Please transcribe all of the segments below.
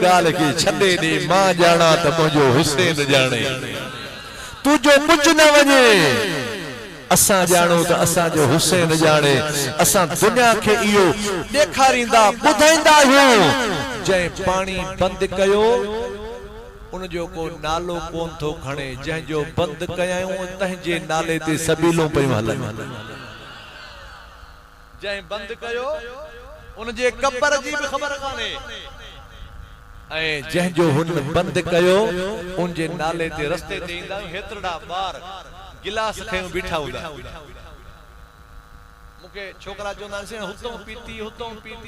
गाल के छदे दे मां जाना त मुझो हुसैन जाने तू जो कुछ न वने असा जानो त असा जो हुसैन जाने असा दुनिया के इयो देखारिंदा बुधाइंदा आहियूं जै पानी बंद कयो उन जो को नालो कोन थो खणे जै जो बंद कयायूं तंहिंजे नाले ते सबीलों पयूं हलन जै बंद कयो उन जे कब्र जी भी खबर काने ऐ जै जो हुन बंद कयो उन जे नाले ते रस्ते ते इंदा हेतड़ा बार गिलास खयो बिठा हुदा मुके छोकरा चोंदा से हुतो पीती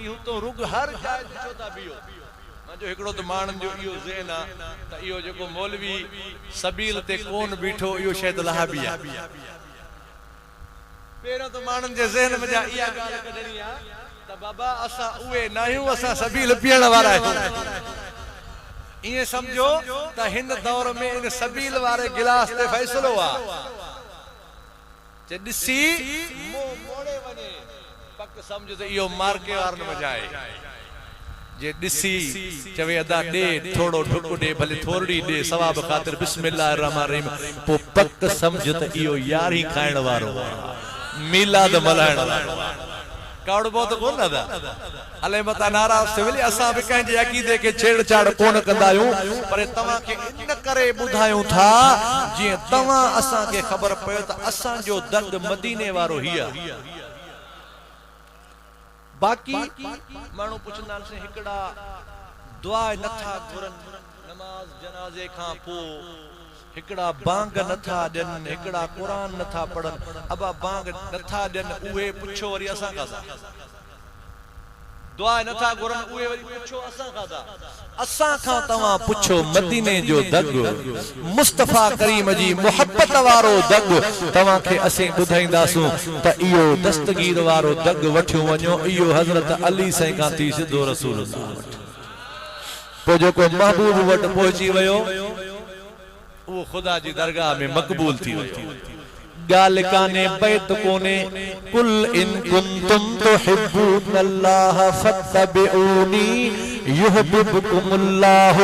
हुतो रुग हर जाय चोदा बियो जो एकड़ो तो मानन जो इयो ज़हन आ त इयो जो मौलवी सबील ते कोन बीठो इयो शायद लहाबिया पेरो तो मानन जे ज़हन में जा इया गाल कढणी आ त बाबा असा उए नाहियो असा सबील पियण वारा इए समझो त हिन दौर में इन सबील वारे गिलास ते फैसलो आ जे दिसी मोड़े वने पक समझ त इयो मार्के वारन मजाए जे दिसी चवे अदा दे थोड़ो ढुक दे भले थोड़ी दे सवाब खातिर बिस्मिल्लाहिर रहमानिर रहीम पो पक समझ त इयो यारी खाइण वारो मिलाद मल्हाइण वारो कावड़ बहुत कोन दा अले मता नाराज से वली असा भी कह जे अकीदे के छेड़छाड़ कोन कंदायूं पर तवा के इन करे बुधायूं था जे तवा असा के खबर पयो त असा जो दर्द मदीने वारो हिया बाकी मानू पुछंदा से हिकड़ा दुआ नथा घुरन नमाज जनाजे का पो हिकड़ा बांग नथा दन हिकड़ा कुरान नथा पढ़न अबा बांग नथा दन उहे पुछो वरी असा का दुआ नथा घुरन उहे वरी पुछो असा का तवा पुछो मदीने जो दग मुस्तफा करीम जी मोहब्बत वारो दग तवा के असे बुधाइंदासू त इयो दस्तगीर वारो दग वठियो वणो इयो हजरत अली साईं का थी सिद्धो रसूलुल्लाह पो जो को महबूब वट पहुंची वयो वो खुदा जी दरगाह में मकबूल थी वयो गाल काने बैत कोने कुल इन कुंतुम तुहिब्बुनल्लाह फत्तबिऊनी युहिब्बुकुमुल्लाह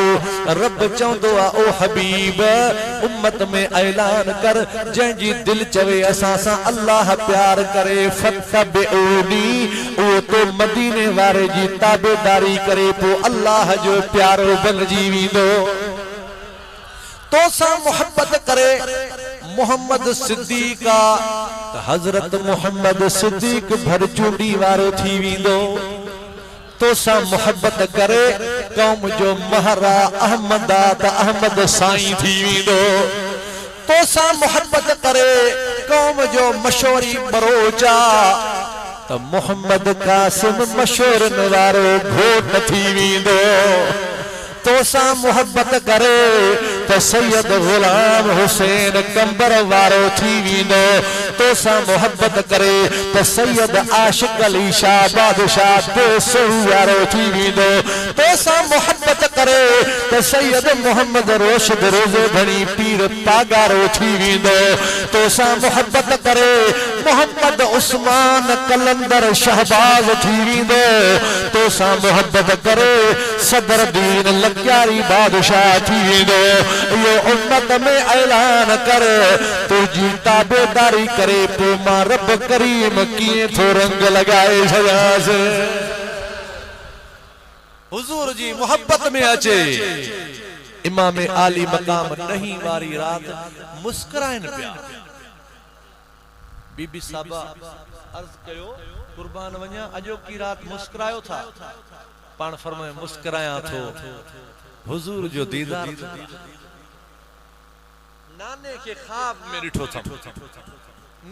रब चौंदो आ ओ हबीब उम्मत में ऐलान कर जंजी दिल चवे असा सा अल्लाह प्यार करे फत्तबिऊनी ओ तो मदीने वारे जी ताबेदारी करे पो अल्लाह जो प्यारो बन जीवींदो तो सा मोहब्बत करे मोहम्मद सिद्दीका हजरत मोहम्मद सिद्दीक भर चूड़ी वारो थी वींदो तो सा मोहब्बत करे कौम जो महरा अहमदा त अहमद साईं थी वींदो तो सा मोहब्बत करे कौम जो मशहूरी बरोचा त मोहम्मद कासिम मशहूर वारो घोट थी वींदो तो सा मोहब्बत करे तो सैयद गुलाम हुसैन कंबर वारो थी वींदो तो सा मोहब्बत करे तो सैयद आशिक अली शाह बादशाह देसू वारो थी वींदो तो सा मोहब्बत करे तो सैयद मोहम्मद रोशद रोज़े धनी पीर पागारो थी वींदो तो सा मोहब्बत करे मोहम्मद उस्मान कलंदर शहबाज थी वींदो तो सा मोहब्बत करे सदर दीन लग्यारी बादशाह थी वींदो यो उम्मत में ऐलान कर तुझी ताबेदारी करे पो मां रब करीम किए थो रंग लगाए छयास हुजूर जी मोहब्बत में अचे इमाम आली मकाम नहीं वारी रात मुस्कुराइन पिया बीबी साहबा अर्ज कयो कुर्बान वन्या अजो की रात मुस्कुरायो था पान फरमाए मुस्कुराया थो हुजूर जो दीदार नाने के ख्वाब में डिठो था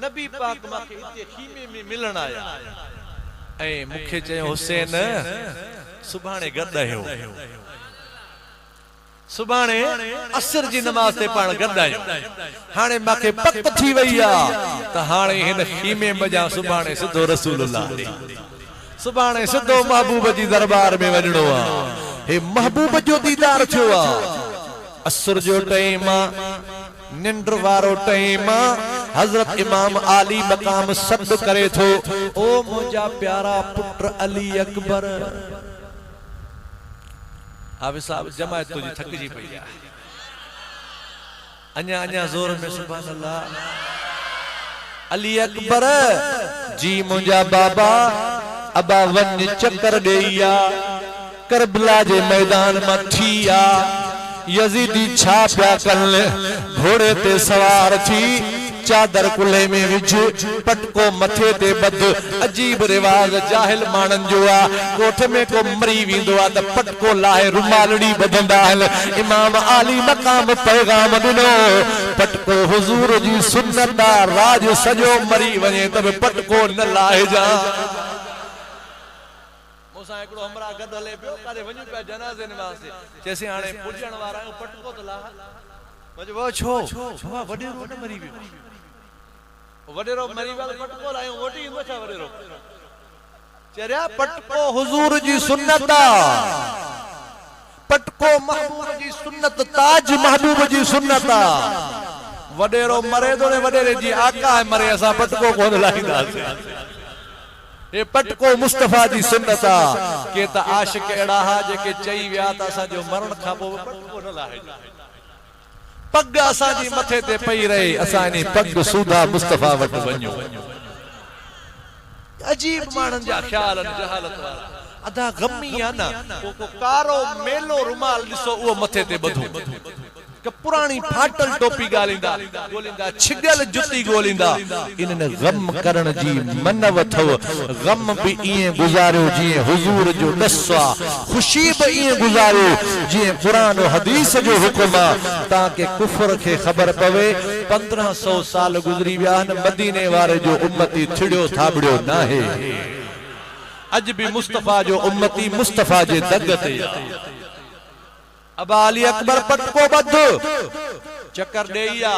नबी पाक माके इते खीमे में मिलन आया ए मुखे चयो हुसैन सुभाणे गदायो सुभाणे असर जी नमाज ते पाण गदायो हाने माके पक थी वईया त हाने हिन खीमे मजा सुभाणे सिद्धो रसूलुल्लाह सुभाणे सिद्धो महबूब जी दरबार में वणो आ हे महबूब जो दीदार थियो आ असर जो टाइम निंद्र वारो टाइम हजरत इमाम आली मकाम सद करे थो ओ मुजा प्यारा पुत्र अली अकबर हाफिज़ साहब जमायत तुझी थकजी पई है अञा अञा जोर में सुभान अल्लाह अली अकबर जी मुंजा बाबा अबा वन चक्कर देया करबला जे मैदान में थिया यजीदी छा प्या कल घोड़े ते सवार थी चादर कुल्हे में विझ पटको मथे ते बद अजीब रिवाज जाहिल मानन जो आ कोठ में को मरी विंदो आ त पटको लाए रुमालड़ी बदंदा हल इमाम आली मकाम पैगाम दिनो पटको हुजूर जी सुन्नत राज सजो मरी वने तब पटको न लाए जा मोसा एकड़ो हमरा गद हले पियो कादे वणु पे जनाजे निवासे जैसे हाने पुजण वारा पटको तो ला मजे वो छो छवा वडे रो न मरी वियो वडेरो मरी वाल पटको लायो वोटी इंदो छा वडेरो चरिया पटको हुजूर जी सुन्नत पटको महबूब जी सुन्नत ताज महबूब जी सुन्नत वडेरो मरे तो ने वडेरे जी आका है मरे असा पटको कोन लाइंदा ए पटको मुस्तफा जी सुन्नत के त आशिक एड़ा हा जेके चई विया त असा जो मरण खा पो पटको न लाहे पग असा जी मथे ते पई रहे असा ने पग सूधा मुस्तफा वट वन्यो अजीब मानन जा ख्याल जहालत वाला अदा गमी आ ना को कारो मेलो रुमाल दिसो वो मथे ते बधो के पुरानी फाटल टोपी गालिंदा गोलिंदा छिगल जुती गोलिंदा इनने गम करण जी मन वथो गम भी इए गुजारियो जी हुजूर जो दस्वा खुशी भी इए गुजारियो जी कुरान और हदीस जो हुक्म ताके कुफर के खबर पवे 1500 साल गुजरी विया मदीने वाले जो उम्मती छिड़ियो थाबड़ियो ना है अज भी मुस्तफा जो उम्मती मुस्तफा जे दगते अब अली अकबर पटको बद चक्कर देया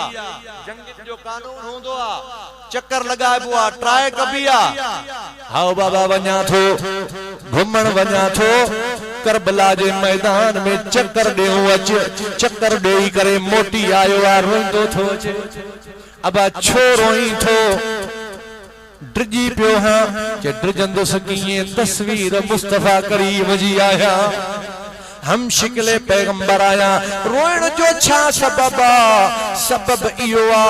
जंग जो कानून होंदो आ चक्कर लगाबो आ ट्राई कबिया हाओ बाबा वन्या थो घुमण वन्या थो करबला जे मैदान में चक्कर देऊ अच चक्कर देई करे मोटी आयो आ रोंदो थो अब छो रोई थो ड्रिजी पियो हां जे ड्रिजंदो सकीए तस्वीर मुस्तफा करीम जी आया हम शिकले पैगंबर आया रोइण जो छा सबब इयो आ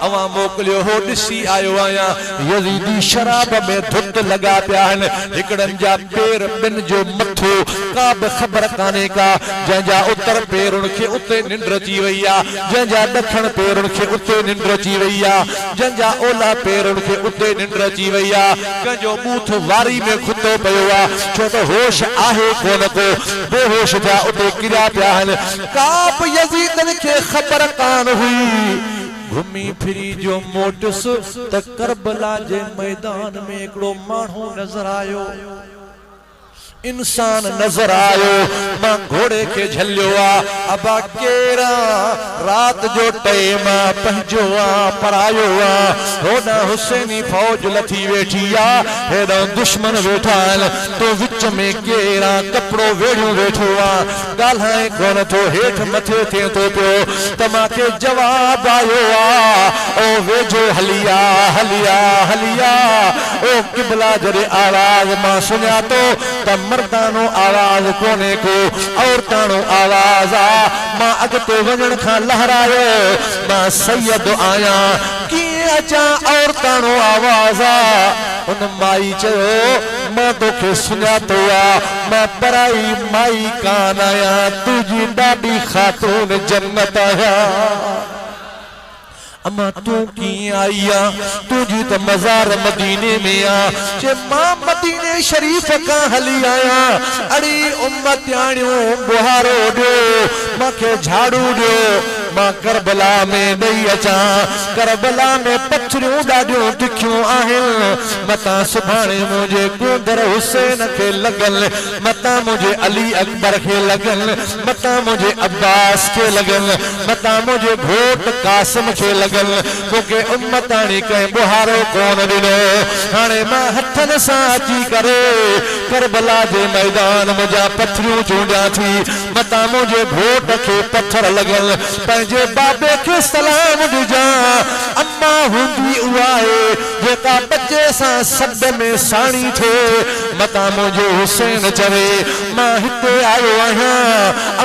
अवा मोकलियो हो दिसी आयो आया यजीदी शराब में धुत लगा प्यान हिकड़न जा पैर बिन जो मथो का खबर काने का जंजा उत्तर पैरुन के उते निंद्र जी वैया जंजा दक्षिण पैरुन के उते निंद्र जी वैया जंजा ओला पैरुन के उते निंद्र जी वैया कंजो बूथ वारी में खुतो पयो आ छो तो होश आहे कोन को बेहोश जा उते किरा प्यान काप यजीद के खबर कान हुई घूमी फिरी जो मोटस त करबला जे मैदान में एकड़ो मानू नजर आयो इंसान नजर आयो मां घोड़े के झलियो आ अबा केरा रात जो टाइम पंजो आ परायो आ होना हुसैनी फौज लथी वेठी आ हेडा दुश्मन वेठा तो विच में केरा कपड़ो वेड़ियो वेठो आ गाल्हाए कोन तो हेठ मथे थे तो पियो तमा के जवाब आयो आ ओ वेझो हलिया हलिया हलिया ओ किबला जरे आवाज मां सुनिया तो तम मर्दानो आवाज कोने को औरतानो आवाज आ मां अगते वजन खा लहरायो मां सैयद आया की अचा औरतानो आवाज आ उन माई चयो मां तोखे सुञातो आ मां पराई माई कान आया तुझी ॾाढी खातून जन्नत आया अम्मा तू की आईया तुझी तो मजार मदीने में आ जे मां मदीने शरीफ का हली आया अड़ी उम्मत आणियो बुहारो दो माखे झाड़ू दो मां करबला में नहीं अचा करबला में पत्थरियों ॾाढियूं तिखियूं आहिनि मता सुभाणे मुझे गोदर हुसैन के लगल मता मुझे अली अकबर के लगल मता मुझे अब्बास के लगल मता मुझे घोट कासिम के लगल क्योंकि उम्मतानी कहीं बुहारो कोन दिनो हाणे मां हथन सां अची करे करबला जे मैदान मुझा पत्थरियों चूंडिया थी मता मुझे घोट के पत्थर लगल पंहिंजे बाबे के सलाम ॾिजां अम्मा हुंदी उआए जेका बच्चे सा सद में साणी थे मता मुझे हुसैन चवे मां हिते आयो आहियां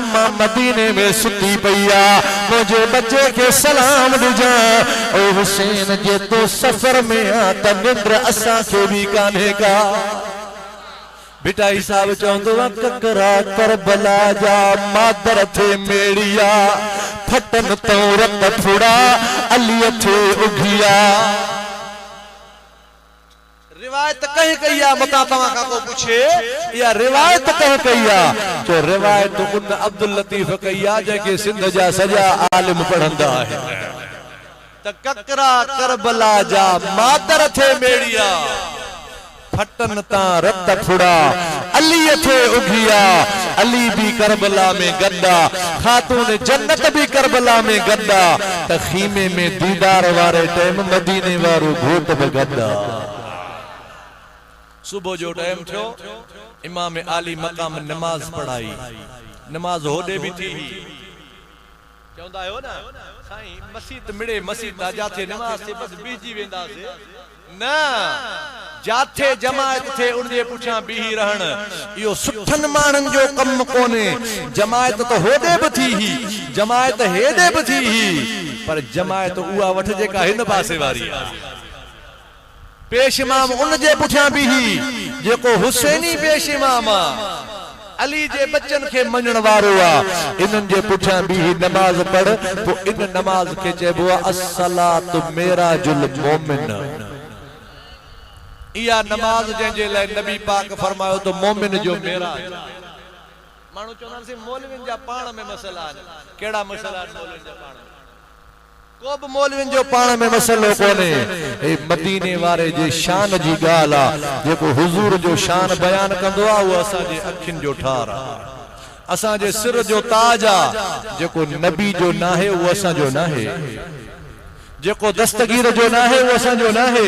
अम्मा मदीने में सुती पईया मुझे बच्चे के सलाम ॾिजा ओ हुसैन जे तो सफर में आ त निंद्र असां खे भी कान्हे का बिटाई साहब चवंदो ककरा करबला जा मादर थे मेड़िया फटन तो रत फुड़ा अली थे उघिया रिवायत कह कहिया मता तवा का को पूछे या रिवायत कह कहिया जो रिवायत उन अब्दुल लतीफ कहिया जेके सिंध जा सजा आलिम पढ़ंदा है त ककरा करबला जा मादर थे मेड़िया फटन ता रत फुड़ा अली थे उघिया अली भी करबला में गद्दा खातून जन्नत भी करबला में गद्दा त खीमे में दीदार वारे टाइम मदीने वारो घोट में गद्दा सुबह जो टाइम थो इमाम आली मकाम नमाज पढ़ाई नमाज होदे भी थी चवंदा हो ना साईं मस्जिद मिड़े मस्जिद जाथे नमाज से बस बीजी वेंदा से ना जाथे जमायत थे उनजे पुठियां बीही रहण यो सुठन मानन जो कम कोने जमायत तो होदे भी थी ही जमायत हेदे भी थी ही पर जमायत उआ वठ जेका हिन पासे वारी आ पेश इमाम उनजे पुठियां बीही जेको हुसैनी पेश इमाम आ अली जे बच्चन के मञण वारो आ इनन जे पुठियां बीही नमाज पढ़ तो इन नमाज के चइबो आ अस्सलातु मेराजुल मोमिन इया नमाज जे लाइ नबी पाक फरमायो तो मोमिन जो मेराज मानू चवंदा से मौलविन जा पाण में मसला केड़ा मसला मौलविन जा पाण को भी मौलविन जो पाण में मसलो कोने ए मदीने वारे जे शान जी गाल आ जेको हुजूर जो शान बयान कंदो आ वो असा जे अखिन जो ठार आ असा जे सिर जो ताज आ जेको नबी जो नाहे वो असा जो नाहे जेको दस्तगीर जो नाहे वो असा जो नाहे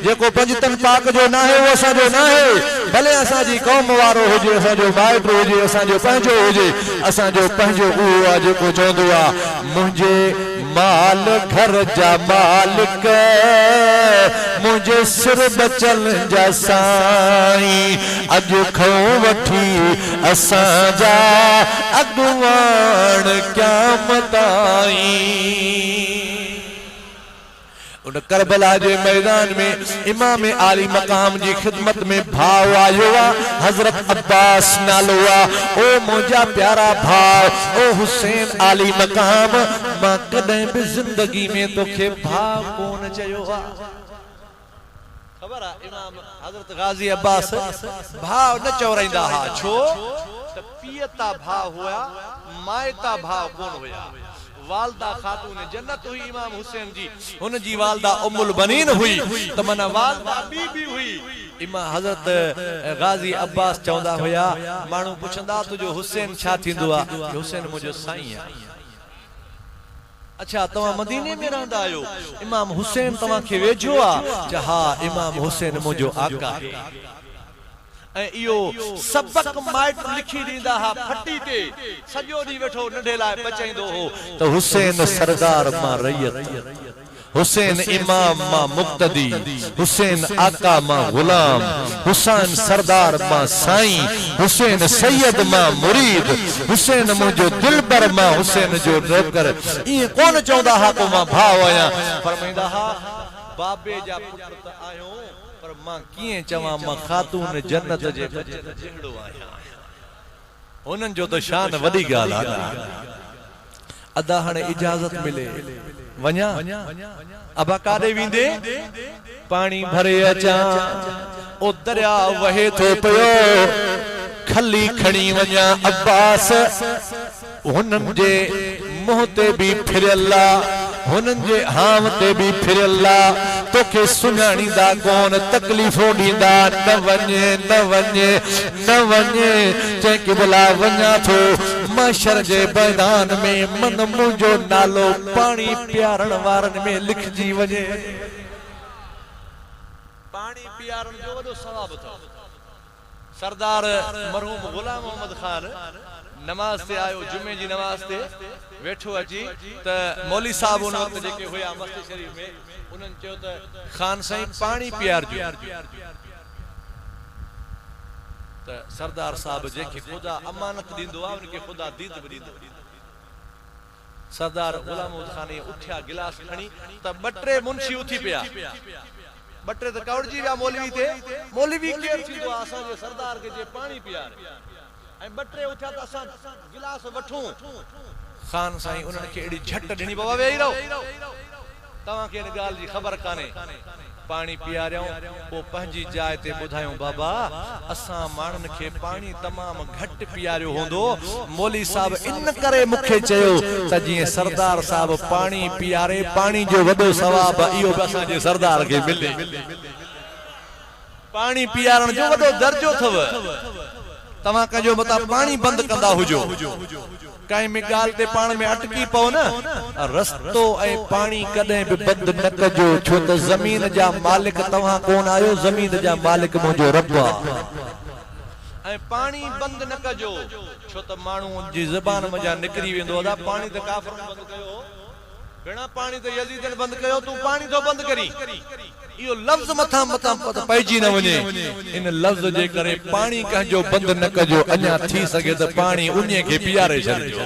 जेको पंजतन पाक जो नाहे वो असा जो नाहे भले असा जी कौम वारो होजे असा जो माइट होजे असा जो पंजो होजे असा जो पंजो वो आ जेको चवंदो आ मुझे माल घर जा मालिक मुझे सिर बचल जा साईं अज खो वठी असा जा अगवान क़यामत ताईं उन करबला जे मैदान में इमाम आली मकाम जी खिदमत में भाव आयो आ हजरत अब्बास नालो आ ओ मुझा प्यारा भाव ओ हुसैन आली मकाम मां कदे भी जिंदगी में तोखे भाव कोन चयो आ खबर आ इमाम हजरत गाजी अब्बास भाव न चौराइंदा हा छो त पियता भाव हुआ मायता भाव कोन हुआ वालदा खातून जन्नत हुई इमाम हुसैन जी उन जी वालदा उम्मुल बनीन हुई त मना वालदा बीबी हुई इमाम हजरत गाजी अब्बास चवंदा हुया मानू पुछंदा तुजो हुसैन छा थींदो आ हुसैन मुजो साईं आ अच्छा तवा मदीने में रहंदा आयो इमाम हुसैन तवा के वेझो आ हा इमाम हुसैन मुजो आका इयो सबक माइट लिखी दींदा हा फटी ते सजो दी वेठो नंढे लाए बचाइंदो हो तो हुसैन सरदार मां रैयत हुसैन इमाम मां मुक्तदी हुसैन आका मां गुलाम हुसैन सरदार मां साईं हुसैन सैयद मां मुरीद हुसैन मुजो दिलबर मां हुसैन जो नौकर ये कौन चौंदा हा को मां भाव आया फरमाइंदा हा बाबे जा पुत्र आयो पर मां किए चवा मां खातून जन्नत जे बचन जेड़ो आया उनन जो तो शान वडी गाल आ अदा हणे इजाजत मिले वन्या अबा कादे विंदे पानी भरे अचा ओ दरिया वहे थो पयो खली खणी वन्या अब्बास हुनन जे मुंह ते भी फिरल्ला हुनन जे हाव ते भी फिरल्ला तोखे सुञाणींदा कोन तकलीफ़ो ॾींदा न वञे न वञे न वञे चई कि भला वञा थो महशर जे मैदान में मन मुंहिंजो नालो पाणी पियारण वारनि में लिखजी वञे पाणी पियारण जो वॾो सवाब अथव सरदार मरहूम गुलाम मोहम्मद खान नमाज से आयो जुमे जी नमाज ते वेठो अची त मौली साहब उन वक्त जेके हुया मस्जिद शरीफ में उन्हनि चयो त खान साईं पानी पियारजो त सरदार साहब जेके खुदा अमानत दींदो आ उनके खुदा दीद भी दींदो सरदार गुलाम खान उठिया गिलास खणी त बटरे मुंशी उठी पिया बटरे त कवड़जी विया मौलवी केर थींदो आ असां जे सरदार के जे पानी पियारे ऐं बटरे उठिया त असां गिलास वठूं खान साईं उन्हनि खे एड़ी झट ॾिनी बाबा वेही रहो तव्हां खे इन ॻाल्हि जी ख़बर कान्हे पानी पियारियूं पोइ पंहिंजी जाइ ते ॿुधायूं बाबा असां माण्हुनि खे पानी तमामु घटि पियारियो हूंदो मौली साहब इन करे मूंखे चयो त जीअं सरदार साहब पानी पियारे पानी जो वॾो सवाब इहो बि असांजे सरदार खे मिले पानी पियारण जो वॾो दर्जो अथव तव्हां कंहिंजो मता पानी बंदि कंदा हुजो कहीं में गाल ते पाण में अटकी पओ न रस्तो ऐं पानी कदे भी बंद न कजो छो त जमीन जा मालिक तव्हां कोन आयो जमीन जा मालिक मुंहिंजो रब आ ऐं पानी बंद न कजो छो त माण्हू जी ज़बान मजा निकरी वेंदो अदा पानी त काफ़िरन बंद कयो बिना पानी त यजीदन बंद कयो तू पानी तो बंद करी इहो लफ्ज मथा मथा पइजी न वञे इन लफ्ज जे करे पानी कंहिंजो बंद न कजो अञा थी सके त पानी उन्हीअ खे पीआरे छॾिजो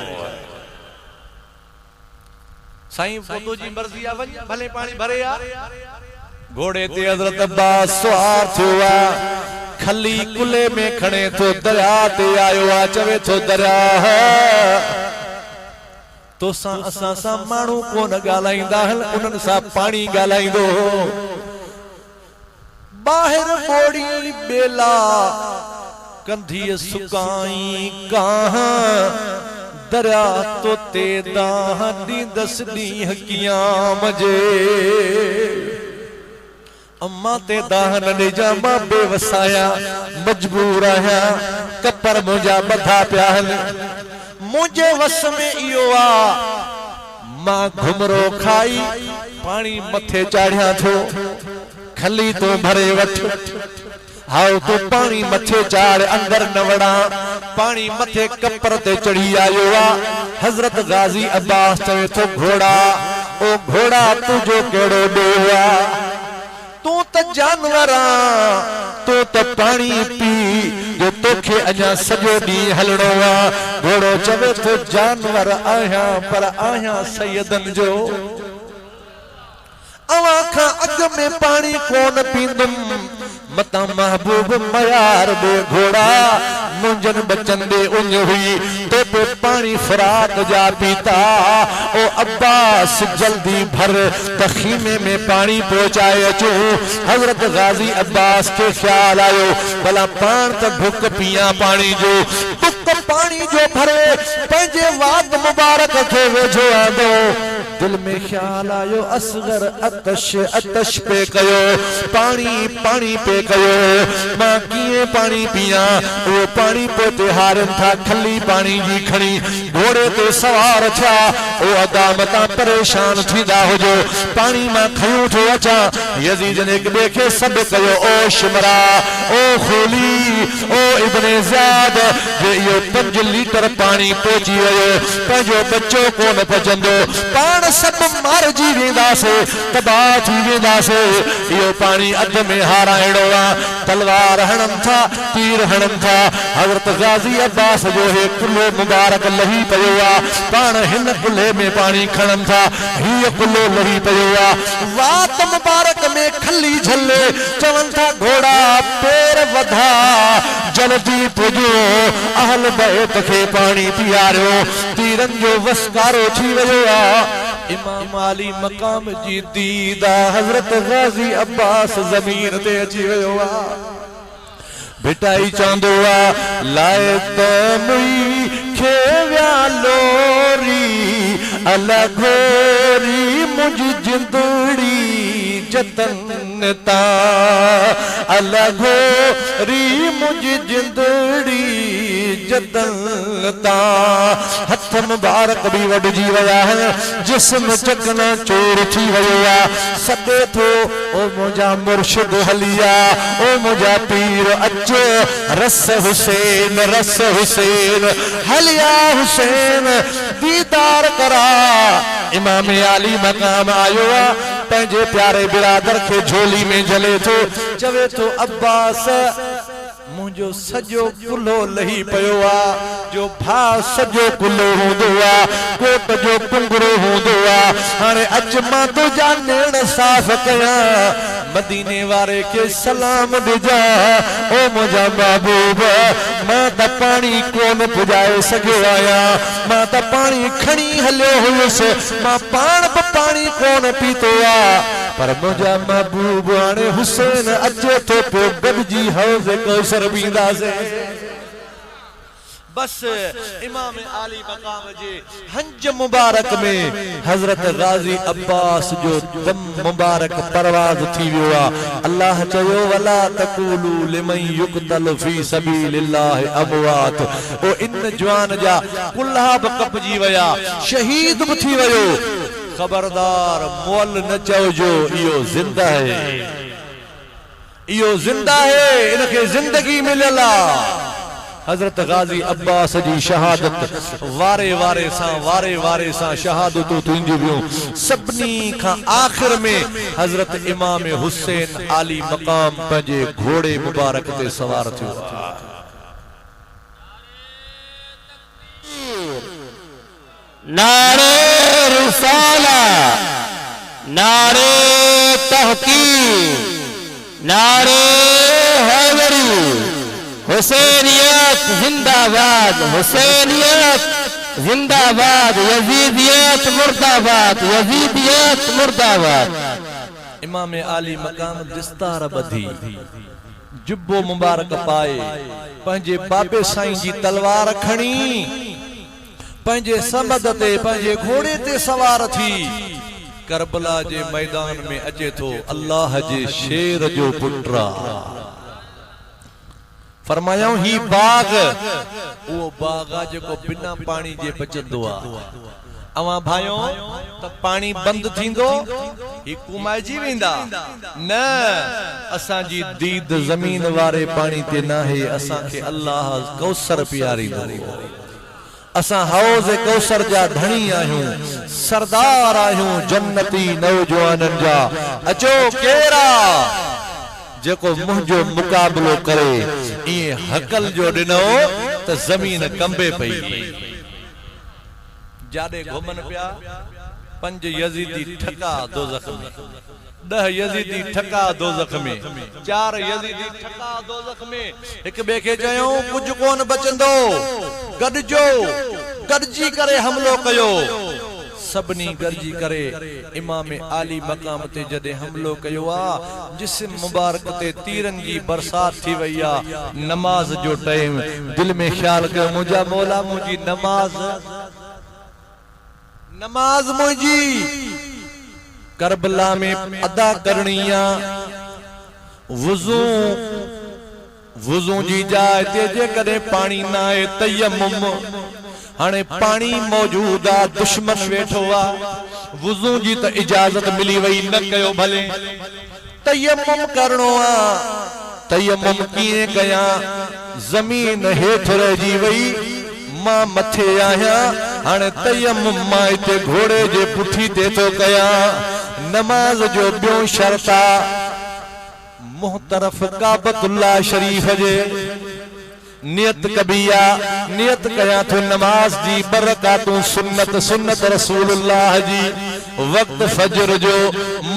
साईं पोतो जी मर्ज़ी आ वञ भले पानी भरे आ घोड़े ते हज़रत अब्बास सवार थियो आ खली कुले में खणे थो दरिया ते आयो आ चवे थो दरिया तोसां असां सां माण्हू कोन ॻाल्हाईंदा उन्हनि सां पानी ॻाल्हाईंदो बाहर बोड़ी बेला कंधी सुकाई कहां दरिया तो ते दाह दींदस ॾींहं क़याम जे अम्मा ते दाह न ॾिजा मां बेवसाया मजबूर आहियां कपर मुंहिंजा बधा पिया मुझे वस में इयो आ मां घुमरो खाई पानी मथे चाढ़िया थो खली तो भरे वठ हाउ तो पानी मथे चाड़ अंदर न वड़ा पानी मथे कपर ते चढ़ी आयो आ हजरत गाजी अब्बास चवे तो घोड़ा ओ घोड़ा तुझो केड़ो ॾोआ तू त जानवर तू त पानी पी जो तोखे अञा सॼो ॾींहुं हलणो आ घोड़ो चवे तो जानवर आहियां पर आहियां सैयदन जो अवां खां अॻ में पानी कोन पींदुम मता महबूब मयार दे घोड़ा मुंजन बचन दे उन हुई तो पे पानी फरात जा पीता ओ अब्बास जल्दी भर तखीमे में पानी पहुंचाए अचो हजरत गाजी अब्बास के ख्याल आयो भला पान त भुक पिया पानी जो भुक पानी जो भरे पंहिंजे वात मुबारक खे वेझो आंदो दिल में ख्याल आयो असगर अतश पे कयो पानी पानी पे कयो मां कीअं पानी पिया वो पानी पोते हारन था खली पानी जी खणी घोड़े ते सवार थिया ओ अदा मता परेशान थींदा हुजो पानी मां खयूं थो अचा यजीद ने देखे सब कयो ओ शिमरा ओ खोली ओ इब्ने ज़ियाद जे यो 5 लीटर पानी पहुची वियो पंहिंजो बच्चो कोन पचंदो पाण सब मार जी वेंदासे तबाह थी वेंदासे यो पानी अध में हाराइणो आ तलवार हणन था तीर हणन था हजरत गाजी अब्बास जो है कुल्लो मुबारक लही पयो आ पाण हिन कुल्ले में पानी खणन था ही कुल्लो लही पयो आ वात मुबारक में खली झले चवन था घोड़ा पैर वधा जल्दी पुजो अहल बैत के पानी पियारो तीरन जो वसकारो थी वयो आ इमाम अली मकाम जी दीदा हजरत गाजी अब्बास जमीन ते अची वयो आ बिटाई चांदो आ लाए त मुई खे व्या लोरी अलग घोरी मुझ जिंदड़ी जतन ता अलग घोरी मुझ जिंदड़ी जदलता हथ मुबारक भी वडजी वया है जिस्म चकना चोर थी वया सदे थो ओ मुझा मुर्शिद हलिया ओ मुझा पीर अचो रस हुसैन हलिया हुसैन दीदार करा इमाम आली मकाम आयो पंहिंजे प्यारे बिरादर के झोली में जले थो चवे थो अब्बास मुझो सजो कुलो लही पयो आ जो भा सजो कुलो होंदो आ कोट जो कुंगरो होंदो आ हाणे अच मां तुझा नेण साफ़ कया मदीने वारे के सलाम ॾिजा ओ मुझा महबूब मां त पानी कोन पुजाए सघियो आहियां मां त पानी खणी हलियो हुयुसि मां पाण बि पानी कोन पीतो आ पर मुझा महबूब हाणे हुसैन अचे थो पियो गॾिजी हौज़ कौसर पींदासीं बस इमाम आली मकाम जे हंज मुबारक में हजरत गाजी अब्बास जो दम मुबारक परवाज थी वियो आ अल्लाह चयो वला तकूलू लिमन युक्तल फी सबीलिल्लाह अमवात ओ इन जवान जा कुल्हा ब कपजी वया शहीद भी थी वयो खबरदार मोल न चओजो इहो जिंदा है इनके जिंदगी मिलियल आ हजरत गाजी अब्बास जी शहादत वारे वारे सा शहादतूं थींदियूं वियूं सभिनी खां आखिर में हजरत इमाम हुसैन आली मकाम पंहिंजे घोड़े मुबारक ते सवार थियो नारे रिसाला नारे तहकीक नारे हैदरी हुसैनियत जिंदाबाद यजीदियत मुर्दाबाद इमाम आली मकाम दिस्तार बधी जुब्बो मुबारक पाए पंहिंजे बाबे साईं जी तलवार खणी पंहिंजे समद ते पंहिंजे घोड़े ते सवार थी करबला जे मैदान में अचे थो अल्लाह जे शेर जो पुट्रा फरमायाऊं ही बाग वो बागा जेको बिना पानी जे बचंदो आ अवा भाइयों त पानी बंद थींदो ही कुमाइजी वेंदा न असां जी दीद जमीन वारे पानी ते न है असां के अल्लाह कौसर पियारींदो असां हौज़ कौसर जा धणी आहियूं सरदार आहियूं जन्नती नौजवानन जा अचो केरा जेको मुंहिंजो मुकाबलो करे ये हकल जो दिनो त जमीन कंबे पई जाडे घुमन पिया 5 यजीदी ठका दोज़ख में 10 यजीदी ठका दोज़ख में 4 यजीदी ठका दोज़ख में एक बे के चयो कुछ कोन बचंदो गडजो गडजी करे हमलो कयो सबनी गरजी करे इमाम आली मकाम ते जदे हमलो कयो आ जिस्म मुबारक ते तीरंगी बरसात थी वैया नमाज जो टाइम दिल में ख्याल कर मुझा मौला मुझी नमाज मुझी करबला में अदा करनिया वुजू जी जाए ते जे कदे पानी ना है तयम्मुम हाने पानी मौजूद आ दुश्मन वेठो आ वुजू जी त इजाजत मिली वई न कयो भले तयम्मुम करनो आ तयम्मुम किए कया जमीन हेठ रही वई मां मथे आया हाने तयम्मुम मां इते घोड़े जे पुठी ते तो कया नमाज जो बियो शर्ता मुहतरफ काबतुल्लाह शरीफ जे नियत कबिया नियत कया तो नमाज जी बरकातों सुन्नत रसूलुल्लाह जी वक्त फजर जो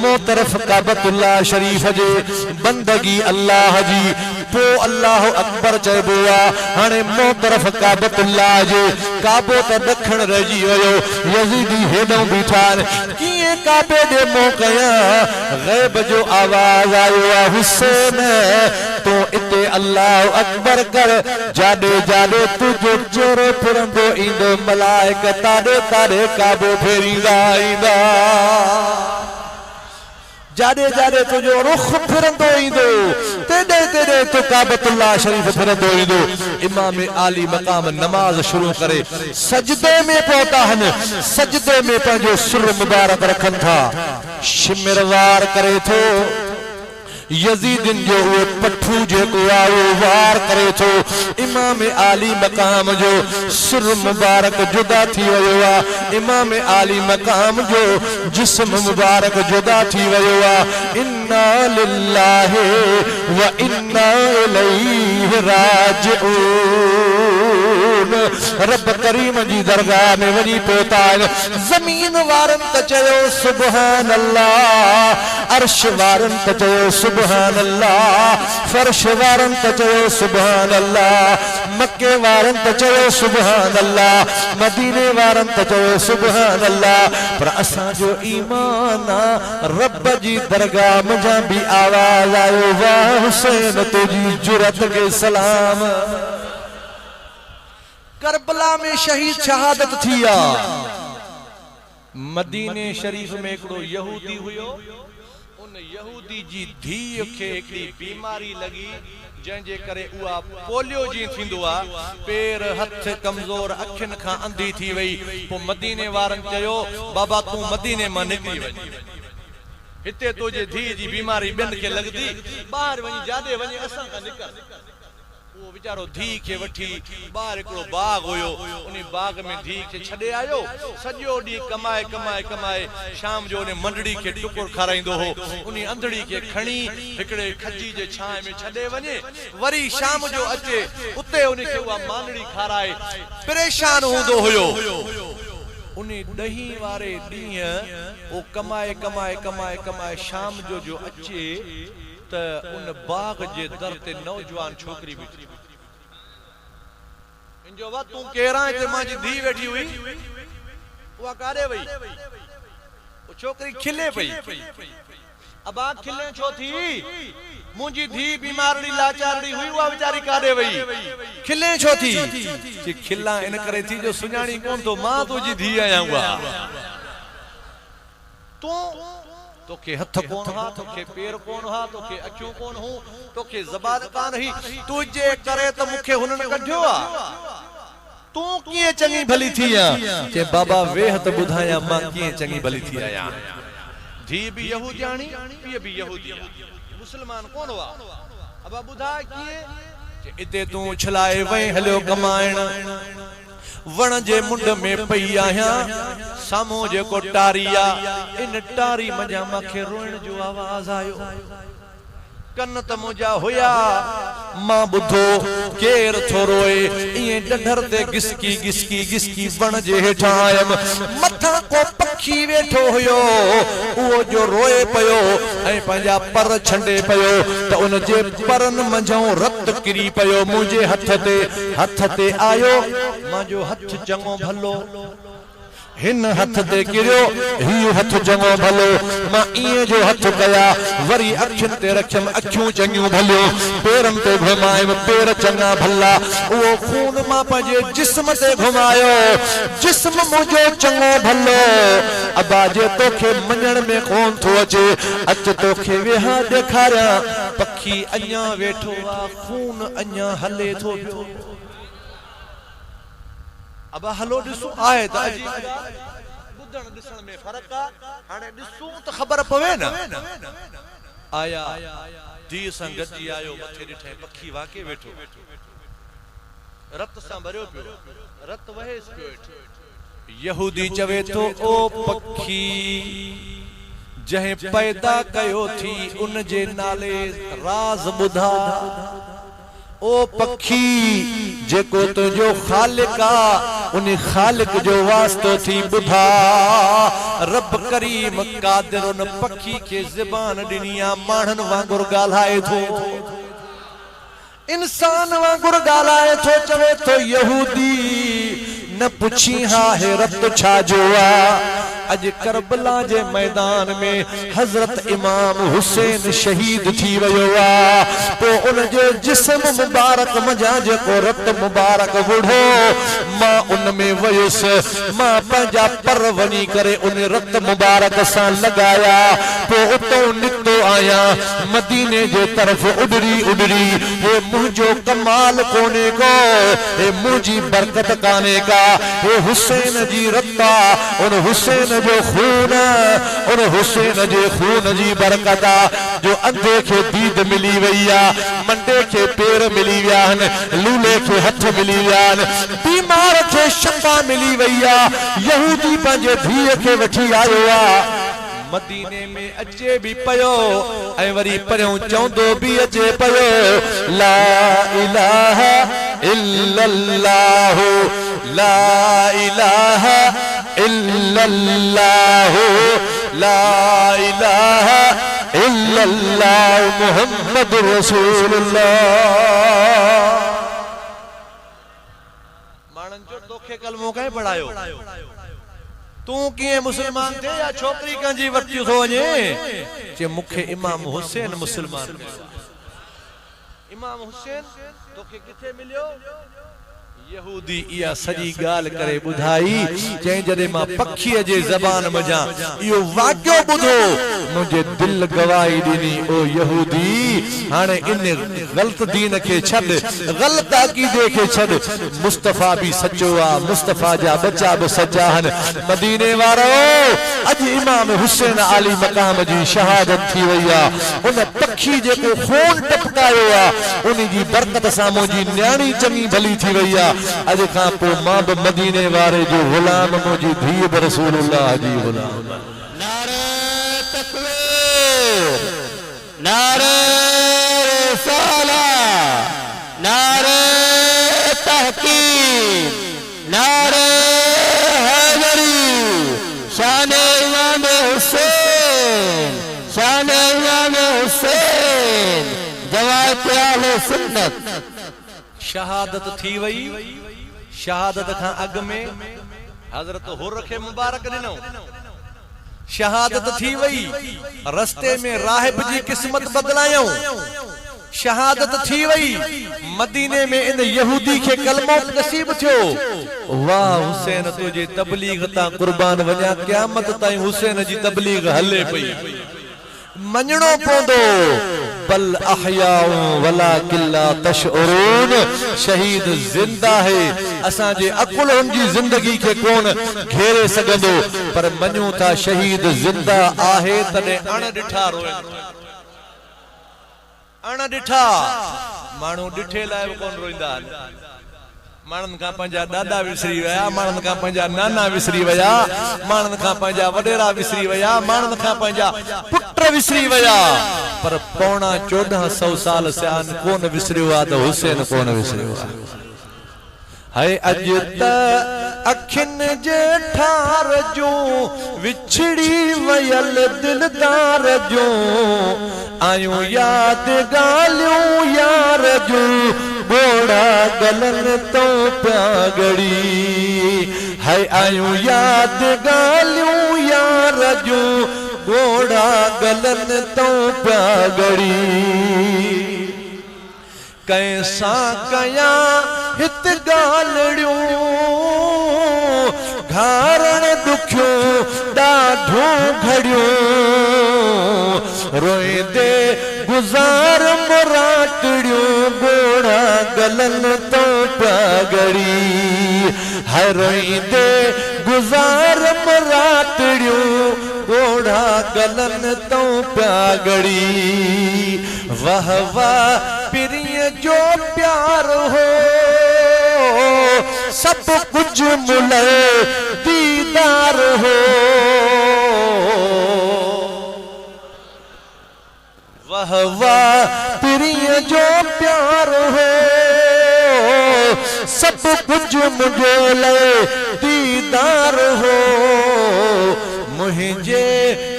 मोतरफ काबतुल्लाह शरीफ जे बंदगी अल्लाह जी पो अल्लाह अकबर चबुआ हाने मोतरफ काबतुल्लाह जे काबो त दखण रही वयो यजीदी हेडो बीठान किए काबे दे मो कया गैब जो आवाज आयो हुसैन तो इते अल्लाह अकबर कर जाडे जाडे तुझो चोरो पुरंदो इंदो मलाइका तारे तारे काबो फेरींदा इंदा जाडे जाडे तुझो रुख फिरंदो ईंदो तेडे तेडे तो काबतुल्लाह शरीफ फिरंदो ईंदो इमाम आली मकाम नमाज शुरू करे सजदे में पहुता हन सजदे में पंहिंजो सुर मुबारक रखन था शिमरवार करे थो यजीदिन जो वो पठू जेको आओ वार करे थो इमाम आली मकाम जो सुर मुबारक जुदा थी वयो आ इमाम आली मकाम जो जिस्म मुबारक जुदा थी वयो आ इन्ना लिल्लाहि व इन्ना इलैहि राजिऊन रब करीम जी दरगाह में वनी पहुता जमीन वारन त चयो सुभान अल्लाह अर्श वारन त चयो सुभान अल्लाह फर्श वारन त चयो सुभान अल्लाह मक्के वारन त चयो सुभान अल्लाह मदीने वारन त चयो सुभान अल्लाह पर असां जो ईमान रब जी दरगाह मजा भी आवाज आयो वाह हुसैन तुझी जुरत के सलाम करबला में शहीद शहादत थिया मदीने शरीफ में एकड़ो यहूदी हुयो उन यहूदी जी धीअ खे एकड़ी बीमारी लगी जंहिंजे करे उहा पोलियो जी थींदो आ पैर हथ कमजोर अखिन खां अंधी थी वई पो मदीने वारन चयो बाबा तू मदीने मां निकरी वञ हिते तुझे धीअ जी बीमारी ॿियनि खे लगदी ॿाहिरि वञी जाॾे वञे असां खां निकर वो बेचारो धी के वठी बाहर एकड़ो बाग होयो उनी बाग में धी के छडे आयो सजो डी कमाए कमाए कमाए शाम जो ने मंडड़ी के टुकुर खाराइंदो हो उनी अंधड़ी के खणी एकड़े खजी जे छाए में छडे वने वरी शाम जो अचे उते उनी के वा मांडड़ी खाराए परेशान होंदो होयो उनी दही वारे दी ओ कमाए कमाए कमाए कमाए शाम जो अचे त उन बाग जे दर ते नौजवान छोकरी बैठी इंजो वा तू केरा ते मांजी धी बैठी हुई वा कारे वई ओ छोकरी खिले पई अब आ खिले छो थी मुंजी धी बीमारड़ी लाचारड़ी हुई वा बेचारी कारे वई खिले छो थी कि खिला इन करे थी जो सुञाणी कोन तो मां तुजी धी आया हुआ तू तोखे हथ कोन हा तोखे पैर कोन हा तोखे अखियूं कोन हो तोखे ज़बान कान ही तुझे करे त मुखे हुनन कढियो आ तू किए चंगी भली थी आ के बाबा वेह त बुधाया मां किए चंगी भली थी आया धी भी यहूदियाणी पीए भी यहूदी मुसलमान कोन हुआ अब बुधा किए के इते तू छलाए वई हलियो कमाइण वण जे मुंड में पई आया सामो जे को टारिया इन टारी मजा मखे रोइण जो आवाज आयो कन त मुजा होया मां बुधो केर थो रोए इए डंडर ते गिसकी गिसकी गिसकी वण जे हेठा आयम मथा को पखी वेठो होयो वो जो रोए पयो ऐ पंजा पर छंडे पयो त उन जे परन मंझो रत किरी पयो मुझे हथ ते आयो मां जो हथ चंगो भलो हिन हथ ते किरियो ही हथ चंगो भलो मां इए जो हथ कया वरी अखिन ते रखम अखियूं चंगियूं भलियो पैरन ते घुमाए पैर चंगा भला वो खून मां पंहिंजे जिस्म ते घुमायो जिस्म मुझो चंगो भलो अबा जे तोखे मञण में कोन थो अचे अच तोखे वेहा ॾेखारिया पखी अञा वेठो आ खून अञा हले थो पियो अब हलो दिसो आए त अजी बुधण दिसण में फर्क आ हाने दिसू त खबर पवे न आया धी संगत जी आयो मथे ॾिठे पखी वाके वेठो रत सां भरियो पियो रत वहेस पियो यहूदी चवे तो ओ पखी जहे पैदा कयो थी उन जे नाले राज बुधा ओ पखी जेको तुझो खालिक आ उन खालिक जो वास्तो थी बुधा रब करीम कादिर उन पखी के ज़बान ॾिनी माण्हुनि वांगुर ॻाल्हाए थो इंसान वांगुर ॻाल्हाए थो चवे थो यहूदी न पुछी हा हैरत छा जो आ अज करबला जे मैदान में हजरत इमाम हुसैन शहीद थी वयो आ तो उन जो जिस्म मुबारक मजा जेको रत मुबारक बुढ़ो मां उन में वयुस मां पंहिंजा पर वञी करे उन रत मुबारक सां लगाया पो उतो निकतो आया मदीने जे तरफ उडरी उडरी हे मुझो कमाल कोने को हे मुझी बरकत काने का हे हुसैन जी रत्ता उन हुसैन जो खून उन हुसैन जे खून जी बरकत जो अंधे के दीद मिली वैया मंडे के पैर मिली विया लूले के हथ मिली विया बीमार के शफा मिली वैया यहूदी पंहिंजे धीअ के वठी आयो मदीने में अचे भी पयो ऐं वरी परियों चौंदो भी अचे पयो ला इलाहा इल्लल्लाह ला इलाहा इल्लल्लाह ला इलाहा इल्लल्लाह मुहम्मदुर रसूलुल्लाह मानन जो तोखे कलमो कहीं पढ़ायो तू किए मुसलमान थे या छोकरी कंजी वरती थो वने जे मुखे इमाम हुसैन मुसलमान इमाम हुसैन तोखे किथे मिलियो यहूदी इया सजी गाल करे बुधाई जे जदे मां पखी जे जबान मजा यो वाक्यो बुधो मुझे दिल गवाही दिनी ओ यहूदी हाने इन गलत दीन के छड गलत अकीदे के छड मुस्तफा भी सच्चो आ मुस्तफा जा बच्चा भी सच्चा हन मदीने वारो अज इमाम हुसैन आली मकाम जी शहादत थी वया उन पखी जे को खून टपकायो आ उन जी बरकत सा मुजी न्याणी चंगी भली थी वया अज खां पो मां बि मदीने वारे जो गुलाम मुजी धी बि रसूलुल्लाह जी गुलाम नारे तकबीर नारे रिसाला नारे तहकीम नारे हैदरी शान इमाम हुसैन शान इमाम हुसैन जवाब आले सुन्नत शहादत थी वई शहादत खां अग में हजरत हुर के मुबारक दिनो शहादत थी वई रस्ते में राहिब जी किस्मत बदलायो शहादत थी वई मदीने में इन यहूदी के कलमो नसीब थियो वाह हुसैन तुझे तबलीग ता कुर्बान वजा क़यामत ताई हुसैन जी तबलीग हले पई मञणो पवंदो बल अहयाउ वला किल्ला तशउरून शहीद जिंदा है असा जे अकुल उनजी जिंदगी के कोन घेरे सगंदो पर मञू था शहीद जिंदा आहे तने अण डिठा रोए अण डिठा मानू डिठे लाए कोन रोइंदा मानन का पंजा दादा विसरी वया मानन का पंजा नाना विसरी वया मानन का पंजा वडेरा विसरी वया मानन का पंजा पुत्र विसरी वया पर पौना 1400 साल सियान कोन विसरियो आ तो हुसैन कोन विसरियो आ है अज त अखिन जे ठार जो विछड़ी वयल दिलदार जो आयो याद गालियो यार जो बोड़ा गलन तो प्यागड़ी है आयो याद गालियो यार जो बोड़ा गलन तो प्यागड़ी कैसा कया हित गालड़ियो घारण दुखियो डाढो घड़ियो रोए दे गुजार मराटड़ियो गोड़ा गलन तो प्यागड़ी हर रोई दे गुजार मराटड़ियो गोड़ा गलन तो प्यागड़ी वाह वाह प्रिय जो प्यार हो सब कुछ मुले दीदार हो वाह वाह प्रिय जो प्यार हो सब कुछ मुझे ले दीदार हो मुझे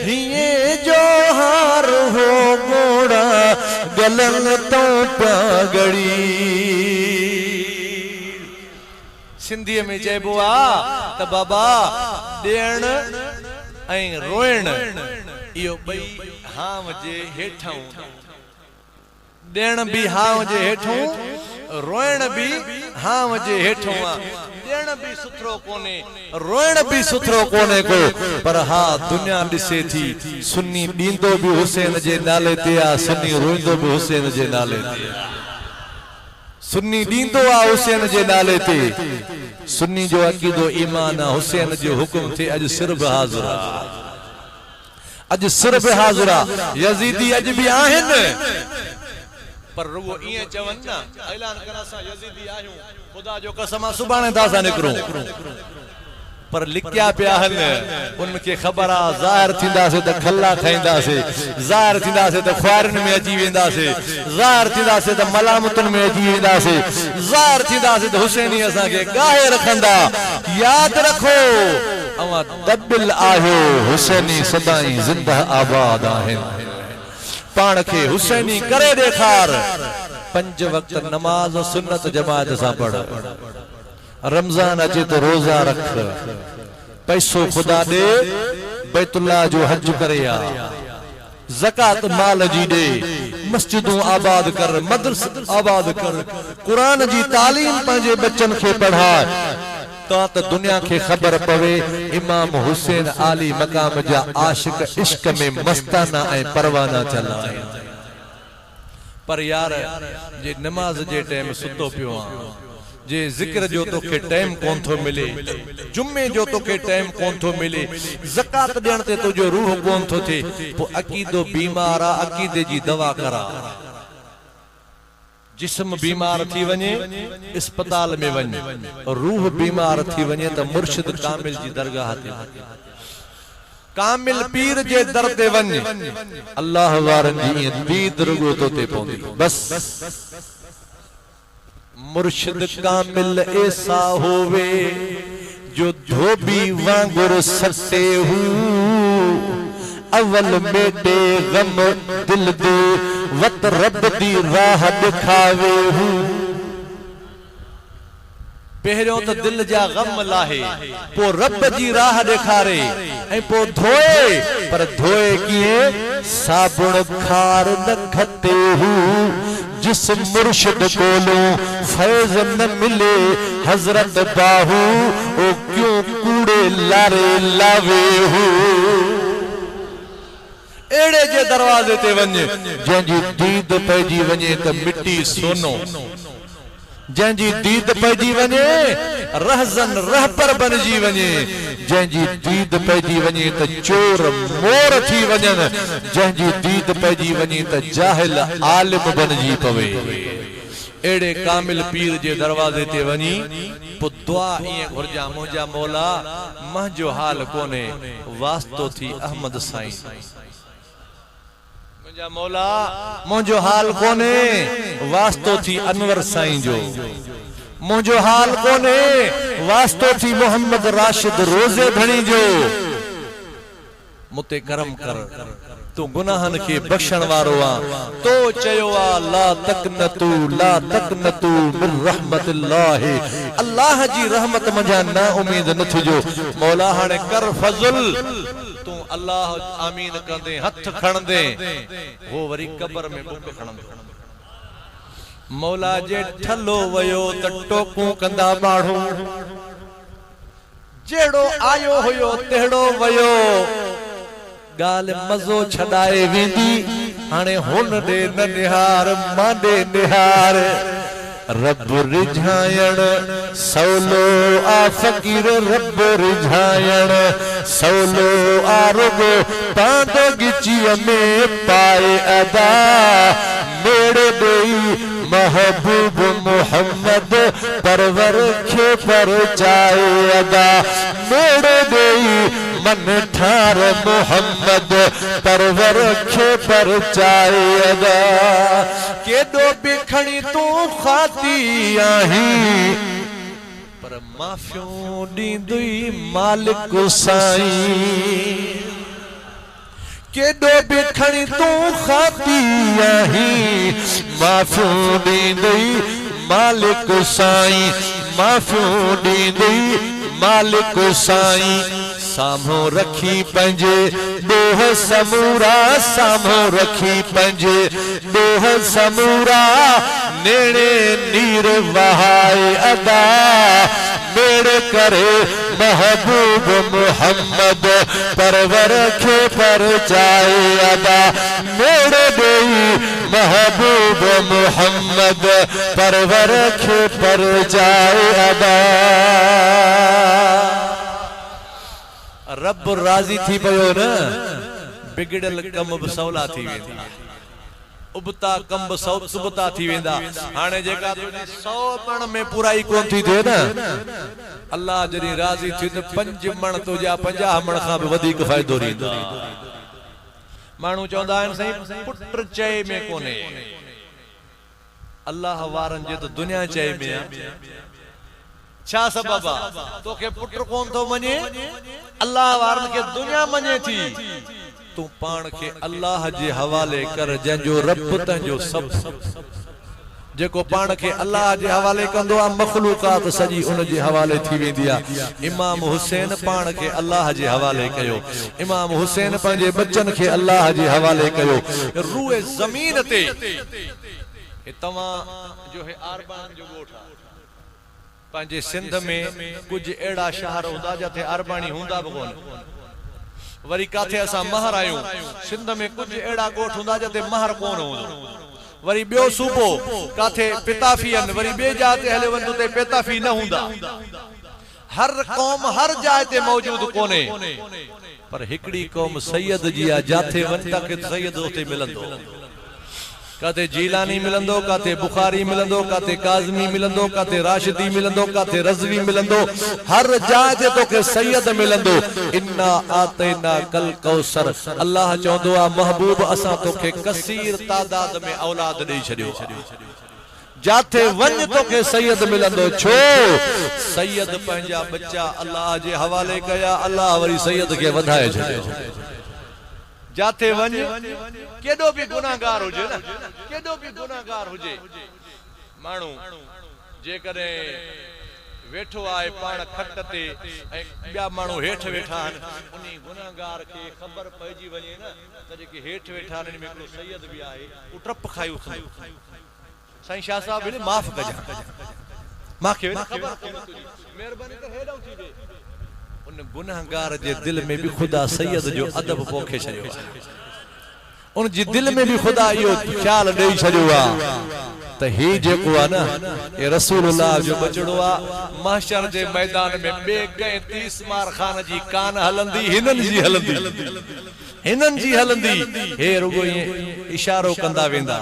हिये जो हार हो गोड़ा गलन तो प्यागड़ी सिंधी में चइबो आ त बाबा ॾियण ऐं रोइण इहो ॿई हाम जे हेठां ॾियण बि हाव जे हेठों रोइण बि हाव जे हेठों ॾियण बि सुथरो कोने रोइण बि सुथरो कोने को पर हा दुनिया ॾिसे थी सुन्नी ॾींदो बि हुसैन जे नाले ते आ सुन्नी रोइंदो बि हुसैन जे नाले ते सुन्नी ॾींदो आ हुसैन जे नाले ते सुन्नी जो अक़ीदो ईमान आ हुसैन जो हुक्म थे अज सिर बि हाज़िर आ अज सिर बि हाज़िर आ यजीदी अज भी आहिन पर रुगो इए चवन ना ऐलान करा सा यजीदी आहियूं खुदा जो कसम सुभाणे दासा निकरूं पर लिखया पिया हन उनके खबर आ ज़ाहिर थींदा से त खल्ला खाइंदा से ज़ाहिर थींदा से त ख्वारन में अची वेंदा से ज़ाहिर थींदा से त मलामतन में अची वेंदा से ज़ाहिर थींदा से त हुसैनी असा के गाहे रखंदा याद रखो अवा दबिल आयो हुसैनी सदाई जिंदा आबाद आहिन पाण के हुसैनी करे देखार 5 वक्त नमाज सुन्नत जमात सा पढ़ रमजान अचे तो रोजा रख पैसो खुदा दे बैतुल्लाह जो हज करे आ ज़कात माल जी दे मस्जिदों आबाद कर मदरसा आबाद कर कुरान जी तालीम पंहिंजे बच्चन के पढ़ा तो दुनिया के खबर पवे इमाम हुसैन आली मकाम जा आशिक इश्क में मस्ताना ए परवाना चला पर यार जे नमाज जे टाइम सुतो पियो जे जिक्र जो तो के टाइम कोन थो मिले जुम्मे जो तो के टाइम कोन थो मिले ज़कात देण ते तो जो रूह कोन थो थे पो अकीदो बीमार आ अकीदे जी दवा करा जिस्म बीमार थी वने अस्पताल में वन रूह बीमार थी वने तो मुर्शिद कामिल जी दरगाह ते कामिल पीर जे दर ते वन अल्लाह वारन जी दीद रुगो तो ते पौंदी बस मुर्शिद कामिल ऐसा होवे जो धोबी वांगुर सटे हूँ अवल मेडे गम दिल दे वत रब दी राह दिखावे हूँ पहिरियों तो दिल जा गम लाहे पो रब जी राह दिखारे ऐं पो धोए पर धोए किए साबुण खार न खते हूँ जिस मुर्शिद कोलो फैज न मिले हजरत बाहू ओ क्यों कूड़े लारे लावे हूँ एड़े जे दरवाजे ते वने जंजी दीद पैजी वने त मिट्टी सोनो जंजी दीद पैजी वने रहजन रहपर बनजी वने जंजी दीद पैजी वने त चोर मोर थी वजन जंजी दीद पैजी वने त जाहिल आलिम बनजी पवे एड़े कामिल पीर जे दरवाजे ते वनी पो दुआ इए घुरजा मुंजा मौला महजो हाल कोने वास्तो थी अहमद साईं मुंजा मौला मुंजो हाल कोने वास्तो थी अनवर साईं जो मुंजो हाल कोने वास्तो थी मोहम्मद राशिद रोजे धणी जो मुते करम कर तू गुनाहन के बख्शण वारो आ तो चयो आ ला तकनतू मिन रहमतिल्लाह अल्लाह जी रहमत मजा ना उम्मीद न थजो मौला हाने कर फजल तू अल्लाह आमीन कंदे हथ खणदे वो वरी कब्र में बुक खणदे मौला जे ठलो वयो त टोकू कंदा माण्हू जेड़ो आयो हुयो तेड़ो वयो गाल मजो छडाए वेंदी हाने हुन दे न निहार मांडे निहार रब रिझायण सौलो आ फकीर रब रिझायण सौलो आ रुगो पांडो गिचिय में पाए अदा मेरे देई महबूब मोहम्मद परवर खे पर चाए अदा मेरे देई मन ठार मोहम्मद परवर खे पर चाए अदा केडो बिखणी तू खाती आही पर माफियों दींदुई मालिक साईं केडो बिखणी तू खाती आही माफियों दींदुई मालिक साईं माफियों दींदुई मालिक साईं साम्हूं रखी पंहिंजे ॾोह समूरा साम्हूं रखी पंहिंजे ॾोह समूरा नेड़े नीर वहाए अदा मेरे करे महबूब मुहम्मद परवर खे परचाए अदा मेरे देई महबूब मुहम्मद परवर खे परचाए अदा रब राज़ी थी पयो न बिगड़ल कम बि सवला थी वेंदा उबता कम बि सुबता थी वेंदा हाणे जेका 100 मण में पूराई कोन थी थिए न अल्लाह जॾहिं राज़ी थी त 5 मण तुंहिंजा 50 मण खां बि वधीक फ़ाइदो ॾींदा माण्हू चवंदा आहिनि साईं पुट चए में कोन्हे अल्लाह वारनि जे त दुनिया चए में आहे छा सबब आहे तोखे पुट कोन थो मञे अल्लाह वारनि खे दुनिया मञे थी तू पाण खे अल्लाह जे हवाले कर जंहिंजो रब तुंहिंजो सभु जेको पाण खे अल्लाह जे हवाले कंदो आहे मखलूकात सॼी उन जे हवाले थी वेंदी आहे इमाम हुसैन पाण खे अल्लाह जे हवाले कयो इमाम हुसैन पंहिंजे बच्चन खे अल्लाह जे हवाले कयो रूए ज़मीन ते तव्हां जो है आरबान जो ॻोठ आहे पंहिंजे सिंध में कुछ अहिड़ा शहर हूंदा जिथे अरबाणी हूंदा बि कोन वरी काथे असां महर आहियूं सिंध में कुछ अहिड़ा ॻोठ हूंदा जिथे महर कोन हूंदो वरी ॿियो सूबो काथे पिताफी आहिनि वरी ॿिए जाइ ते हले वञ ते पिताफी न हूंदा हर क़ौम हर जाइ ते मौजूद कोन्हे पर हिकड़ी क़ौम सैयद जी आहे जाथे वञ तक सैयद उते मिलंदो काथे जीलानी मिलंदो काथे बुखारी मिलंदो काथे काज़मी मिलंदो काथे राशिदी मिलंदो काथे रज़वी मिलंदो हर जाइ ते तोखे सैयद मिलंदो इन्ना आतैना कल कौसर अल्लाह चवंदो आहे महबूब असां तोखे कसीर तादाद में औलाद ॾेई छॾियो जाथे वञ तोखे सैयद मिलंदो छो सैयद पंहिंजा बच्चा अल्लाह जे हवाले कया अल्लाह वरी सैयद खे वधाए छॾियो जाथे वञ केॾो बि गुनाहगार हुजे न केॾो बि गुनाहगार हुजे माण्हू जेकॾहिं वेठो आहे पाण खट ते ऐं ॿिया माण्हू हेठि वेठा आहिनि उन गुनाहगार खे ख़बर पइजी वञे न त जेके हेठि वेठा आहिनि में हिकिड़ो सैयद बि आहे उहो टप खाई साईं शाह साहब हेॾे माफ़ कजां मूंखे महिरबानी करे हेॾो थी ॾे उन गुनाहगार जे दिल में भी खुदा सैयद जो अदब पोखे छॾियो उन जी दिल में भी खुदा इहो ख्याल ॾेई छॾियो आहे त ही जेको आहे न ये रसूलुल्लाह जो बचड़ो आहे महशर जे मैदान में ॿिए कंहिं तीस मार खान जी कान हलंदी हिनन जी हलंदी हे रुगो इशारो कंदा वेंदा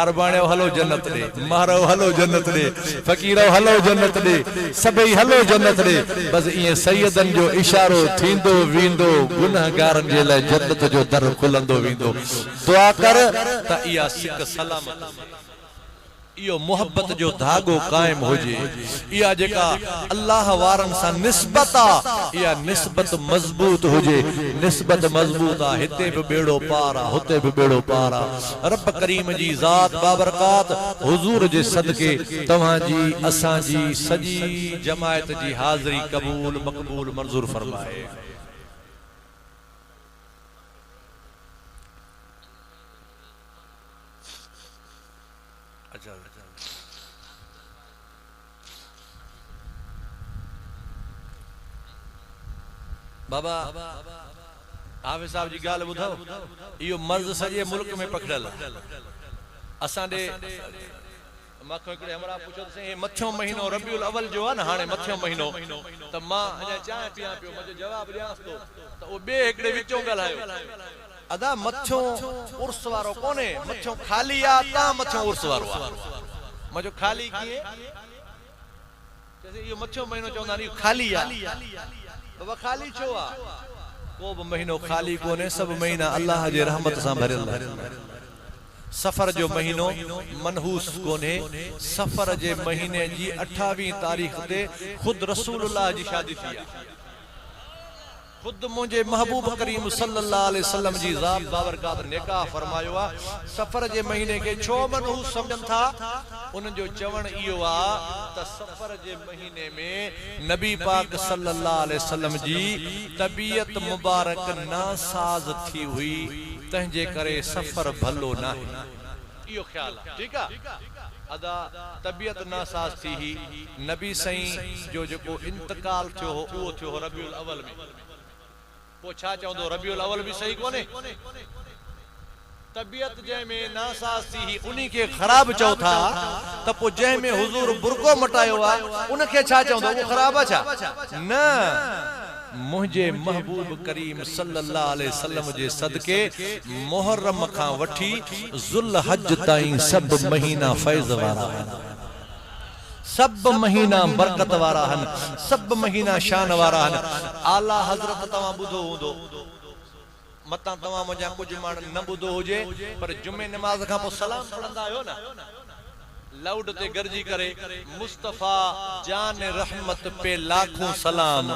अरबाणियो हलो जन्नत ॾे महरो हलो जन्नत ॾे फ़कीरो हलो जन्नत ॾे सभई हलो जन्नत ॾे बस इएं सैयदन जो इशारो थींदो वेंदो गुनाहगारन जे लाइ जन्नत जो दर खुलंदो वेंदो दुआ कर त इहा सिक सलामत इहो मोहब्बत जो धागो कायम होजे इहा जेका अल्लाह वारन सा निस्बत आहे इहा निस्बत मजबूत होजे निस्बत मजबूत आहे हिते भी बेड़ो पार आहे हुते भी बेड़ो पार आहे रब करीम जी ज़ात बाबरकात हुजूर जे सदके तव्हां जी असां जी सजी जमायत जी हाज़री कबूल मक़बूल मंजूर फरमाए बाबा हाफिज़ साहब जी गाल बुधाओ इहो मर्ज़ सॼे मुल्क में पकड़ल असां दे माखो हिकिड़े हमरा पुछो त हे मथियों महीनो रबीउल अवल जो आहे न हाणे मथियों महीनो त मां अञा चांहि पियां पियो मुंहिंजो जवाब ॾियांसि थो त उहो ॿिए हिकिड़े विचों ॻाल्हायो अदा मथियों उर्स वारो कोन्हे मथियों ख़ाली आहे तव्हां मथियों उर्स वारो आहे मुंहिंजो ख़ाली कीअं इहो मथियों महीनो चवंदा आहिनि इहो ख़ाली आहे बाबा खाली छो आहे को बि महीनो खाली कोन्हे सभु महीना अल्लाह जे रहमत सां भरियल सफ़र जो महीनो मनहूस कोन्हे सफ़र जे महीने जी 28 तारीख़ ते खुद रसूलुल्लाह जी शादी थी आहे खुद मुझे महबूब करीम सल्लल्लाहु अलैहि वसल्लम जी ज़ात बाबरकात निकाह फरमायो आ सफर जे महीने के छो मनहू समझन था उन जो चवण इयो आ त सफर जे महीने में नबी पाक सल्लल्लाहु अलैहि वसल्लम जी तबीयत मुबारक नासाज थी हुई तंहिंजे करे सफर भलो नाहे इयो ख्याल है ठीक है अदा तबीयत नासाज थी ही नबी सही जो जो इंतकाल थियो हो वो थियो रबीउल अव्वल में वो छा चवंदो रबीउल अव्वल भी सही कोने तबीयत जै में नासाज थी ही उन्हीं के खराब चौ था त पो जै में हुजूर बुरको मटायो आ उन के छा चवंदो वो खराब छा न मुझे महबूब करीम सल्लल्लाहु अलैहि वसल्लम जे सदके मुहर्रम खां वठी ज़ुल हज ताईं सब महीना फैज़ वारा सब महीना बरकत वारा हन सब महीना शान वारा हन आला हजरत तवा बुधो हुंदो मता तवा मुझा कुछ माण न बुधो हुजे पर जुमे नमाज खां पो सलाम पढ़ंदा आयो ना लाउड ते गरजी करे मुस्तफा जान रहमत पे लाखों सलाम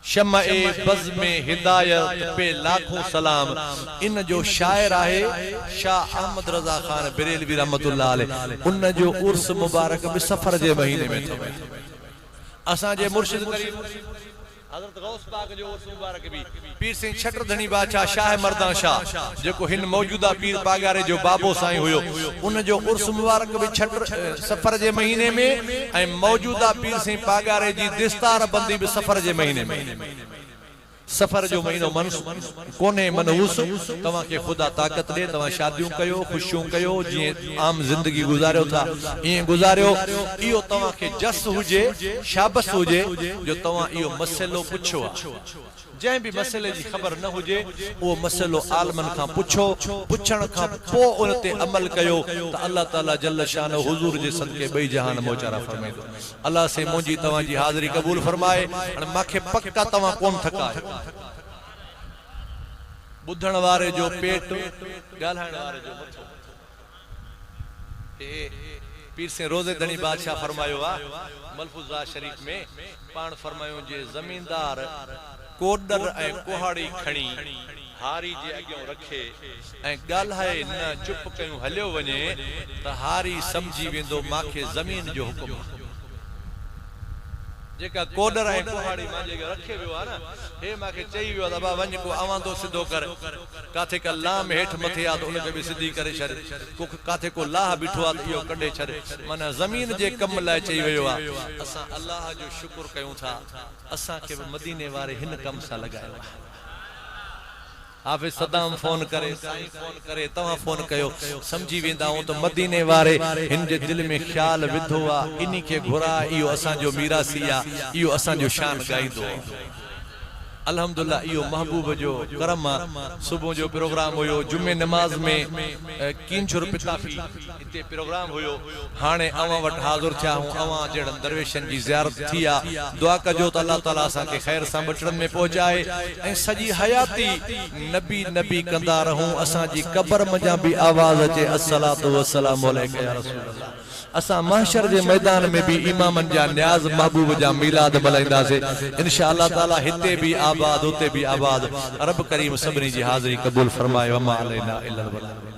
शम्मे बज़ में हिदायत पे लाखों सलाम इन जो शायर आहे शाह अहमद रजा खान बरेलवी रहमतुल्लाह अलैह उन जो उर्स मुबारक भी सफर जे महीने में थो असा जे मुर्शिद करीम हजरत गौस पाक जो उर्स मुबारक भी पीर सिंह छटरधनी बादशाह शाह मर्दान शाह जेको हिन मौजूदा पीर पागारे जो बाबो साईं हुयो उन जो उर्स मुबारक भी छटर सफर जे महीने में ऐं मौजूदा पीर सिंह पागारे जी दिस्तार बंदी भी सफर जे महीने में सफर जो महीनो कोने मनहूस तवा के खुदा ताकत दे तवा शादियों कयो खुशियों कयो जी आम जिंदगी गुजारियो था ये गुजारियो इयो तवा के जस हुजे शाबस हुजे जो तवा इयो मसलो पुछो जै भी मसले जी खबर न हुजे वो मसलो आलमन का पुछो पुछण का पो उन ते अमल कयो त अल्लाह ताला जल्ल शान हुजूर जे सदके बई जहान मोचारा फरमाए दो अल्लाह से मुजी तवा जी हाजिरी कबूल फरमाए अन माखे पक्का तवा कोन थकाए बुधण वारे जो पेट गालहाण वारे जो मथो पीर से रोजे धनी बादशाह फरमायो आ मलफूजा शरीफ में पान फरमायो जे जमींदार कोडर ए कुहाड़ी खणी हारी जे अगियो रखे ए गाल्हाए न चुप कयूं हलियो वने त हारी समझी वेंदो माखे जमीन जो हुकुम जेका कोडर ए कुहाड़ी मांजे रखे वियो आ ना हे माखे चई वियो दबा वञ को आवांदो सिधो कर काथे का लाम हेठ मथे आ तो उनके भी सिधी करे छर को काथे को लाह बिठो आ इयो कढे छर माना जमीन जे कम लाए चई वियो आ असा अल्लाह जो शुक्र कयूं था असा के मदीने वारे हिन कम सा लगायो हाफिज सदाम फोन करे साईं फोन करे तवा फोन कयो समझी वेंदा हूं तो मदीने वारे हिन जे दिल में ख्याल विधो आ इनी के घुरा इयो असा जो मीरासी आ इयो असा जो शान गाइंदो अल्हम्दुलिल्लाह इयो महबूब जो करम सुबह जो प्रोग्राम होयो जुमे नमाज में कींचुर पिताफी इते प्रोग्राम होयो हाने अवा वट हाजिर थिया हूं अवा जेड़न दरवेशन जी ज़ियारत थिया दुआ कजो त अल्लाह ताला असा के खैर सा बचड़न में पहुंचाए ए सजी हयाती नबी नबी कंदा रहूं असा जी कब्र मजा भी आवाज अचे अस्सलातु वस्सलामु अलैका या रसूल अल्लाह असा महशर जे मैदान में भी इमामन जा न्याज महबूब जा मिलाद मलाइंदा से इंशाअल्लाह ताला हिते भी आबाद होते भी आबाद रब करीम सबनी जी हाजिरी कबूल फरमाए वमा अलैना इल्लल बलाग।